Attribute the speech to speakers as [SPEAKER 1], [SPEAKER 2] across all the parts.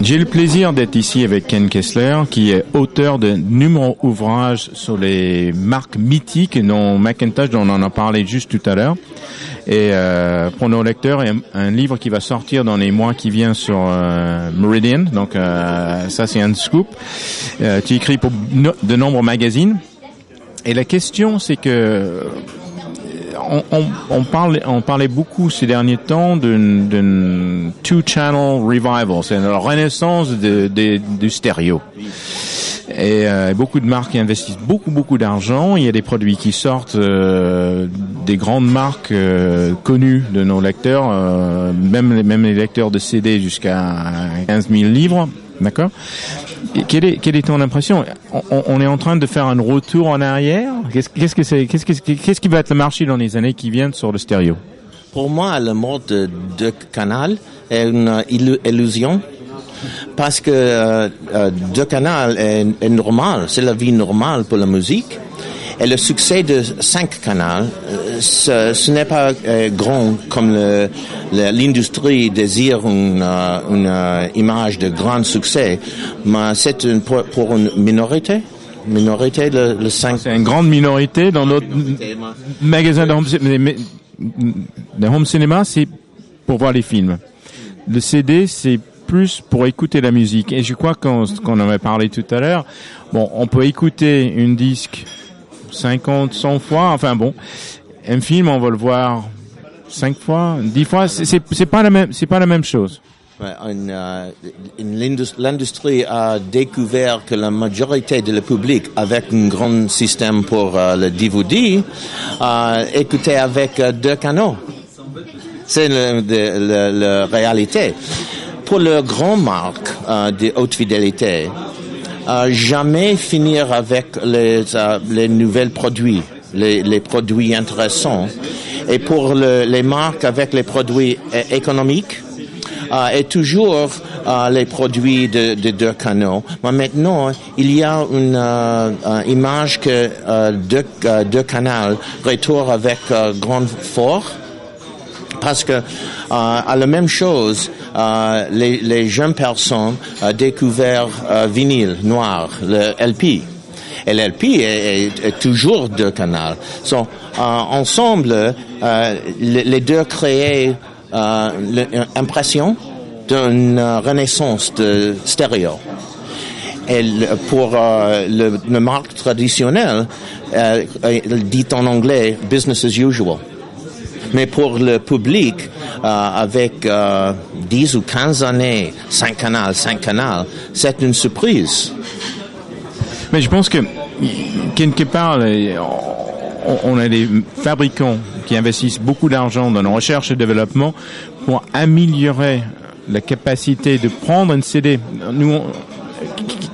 [SPEAKER 1] J'ai le plaisir d'être ici avec Ken Kessler, qui est auteur de nombreux ouvrages sur les marques mythiques, dont Macintosh, dont on en a parlé juste tout à l'heure. Et pour nos lecteurs, il y a un livre qui va sortir dans les mois qui viennent sur Meridian. Donc ça, c'est un scoop. Tu écris pour de nombreux magazines. Et la question, c'est que on parlait beaucoup ces derniers temps d'une two-channel revival, c'est la renaissance du stéréo. Et beaucoup de marques investissent beaucoup d'argent. Il y a des produits qui sortent, des grandes marques connues de nos lecteurs, même les lecteurs de CD jusqu'à 15 000 livres, d'accord? Et quelle est ton impression? On est en train de faire un retour en arrière? Qu'est-ce qui va être le marché dans les années qui viennent sur le stéréo?
[SPEAKER 2] Pour moi, le mode de canal est une illusion. Parce que deux canaux est normal, c'est la vie normale pour la musique. Et le succès de 5 canaux, ce n'est pas grand comme l'industrie désire une image de grand succès, mais c'est pour une minorité. Le 5.
[SPEAKER 1] C'est une grande minorité dans notre magasin de home cinéma, c'est pour voir les films. Le CD, c'est plus pour écouter la musique. Et je crois qu'on en avait parlé tout à l'heure. Bon, on peut écouter une disque 50, 100 fois. Enfin bon, un film, on va le voir 5 fois, 10 fois. C'est pas la même chose.
[SPEAKER 2] L'industrie a découvert que la majorité de le public, avec un grand système pour le DVD, écoutait avec 2 canaux. C'est la réalité. Pour le grand marque de haute fidélité, jamais finir avec les nouveaux produits, les produits intéressants. Et pour les marques avec les produits économiques, et toujours les produits de 2 canaux. Mais maintenant, il y a une image que 2 canaux retournent avec grand fort. Parce que à la même chose, les jeunes personnes découvert vinyle noir, le LP. Et l'LP est toujours 2 canaux. So, ensemble, les deux créent l'impression d'une renaissance de stéréo. Et pour le marque traditionnel, il dit en anglais « business as usual ». Mais pour le public, avec 10 ou 15 années, 5 canaux, c'est une surprise.
[SPEAKER 1] Mais je pense que, quelque part, on a des fabricants qui investissent beaucoup d'argent dans la recherche et développement pour améliorer la capacité de prendre un CD. Nous,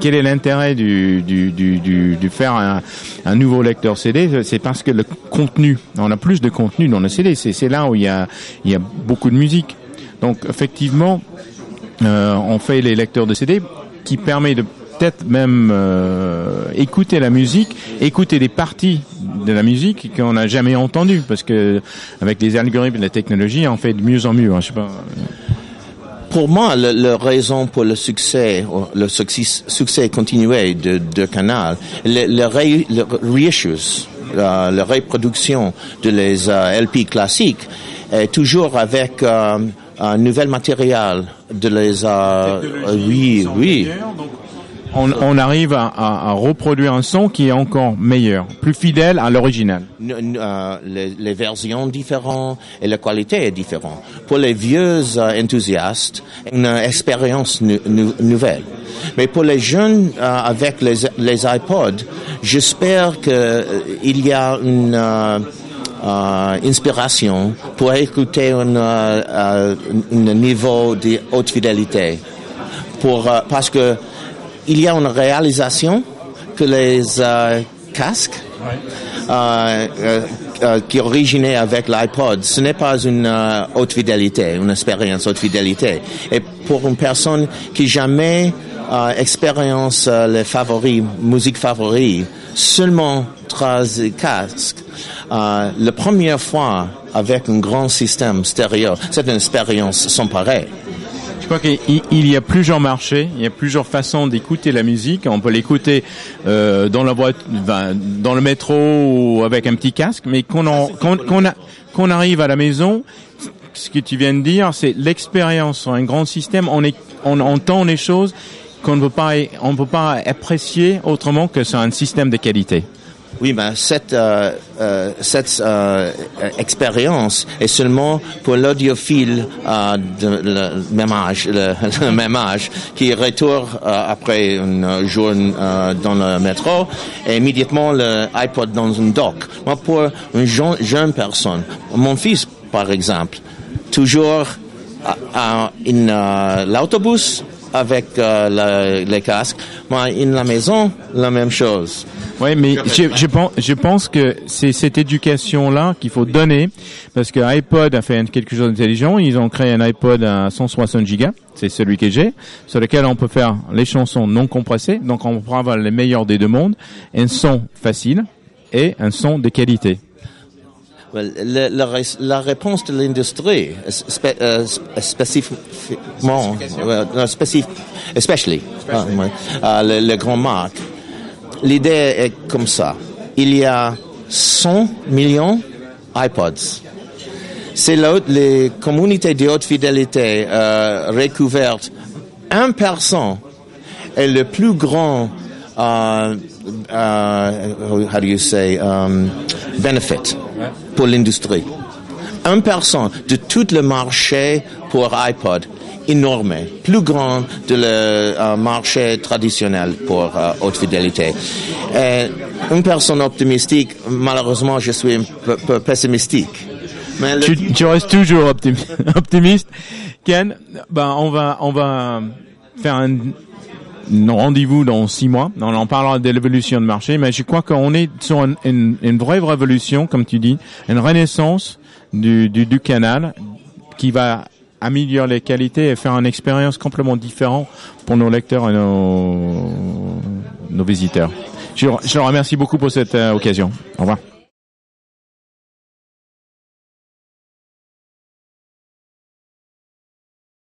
[SPEAKER 1] quel est l'intérêt de faire un nouveau lecteur CD? C'est parce que le contenu, on a plus de contenu dans le CD. C'est là où il y a beaucoup de musique. Donc, effectivement, on fait les lecteurs de CD qui permet de peut-être même écouter la musique, écouter des parties de la musique qu'on n'a jamais entendues, parce que avec les algorithmes et la technologie, on fait de mieux en mieux. Hein, je sais pas.
[SPEAKER 2] Pour moi, la raison pour le succès continué de Canal, le reissues, la reproduction de les LP classiques est toujours avec un nouvel matériel de les oui.
[SPEAKER 1] On arrive à reproduire un son qui est encore meilleur, plus fidèle à l'original.
[SPEAKER 2] Les versions différentes et la qualité est différente. Pour les vieux enthousiastes, une expérience nouvelle. Mais pour les jeunes avec les iPods, j'espère que il y a une inspiration pour écouter un niveau de haute fidélité. Parce que il y a une réalisation que les casques qui originaient avec l'iPod, ce n'est pas une haute fidélité, une expérience haute fidélité. Et pour une personne qui jamais expérience les musique favorite, seulement 13 casques, la première fois avec un grand système stéréo, c'est une expérience sans pareil.
[SPEAKER 1] crois qu'il y a plusieurs marchés, il y a plusieurs façons d'écouter la musique. On peut l'écouter dans la voiture, dans le métro ou avec un petit casque, mais qu'on arrive à la maison, ce que tu viens de dire, c'est l'expérience sur un grand système. On entend les choses qu'on ne peut pas apprécier autrement que sur un système de qualité.
[SPEAKER 2] Oui, mais cette expérience est seulement pour l'audiophile de le même âge, qui retourne après une journée dans le métro et immédiatement le iPod dans un dock. Moi, pour une jeune personne, mon fils, par exemple, toujours l'autobus avec les casques, mais la maison, la même chose.
[SPEAKER 1] Oui, mais je pense que c'est cette éducation-là qu'il faut donner, parce que iPod a fait quelque chose d'intelligent. Ils ont créé un iPod à 160 gigas, c'est celui que j'ai, sur lequel on peut faire les chansons non compressées, donc on pourra avoir les meilleurs des deux mondes, un son facile et un son de qualité.
[SPEAKER 2] La réponse de l'industrie, les grandes marques, l'idée est comme ça. Il y a 100 millions iPods. C'est les communautés de haute fidélité recouvertes 1% est le plus grand benefit pour l'industrie. 1% de tout le marché pour iPod, énorme, plus grand de le marché traditionnel pour haute fidélité. Une personne optimistique, malheureusement, je suis un peu pessimistique. Mais
[SPEAKER 1] tu restes toujours optimiste. Ken, on va faire un rendez-vous dans 6 mois. On en parlera de l'évolution de marché, mais je crois qu'on est sur une vraie révolution, comme tu dis, une renaissance du canal qui va améliorer les qualités et faire une expérience complètement différente pour nos lecteurs et nos visiteurs. Je leur remercie beaucoup pour cette occasion. Au revoir.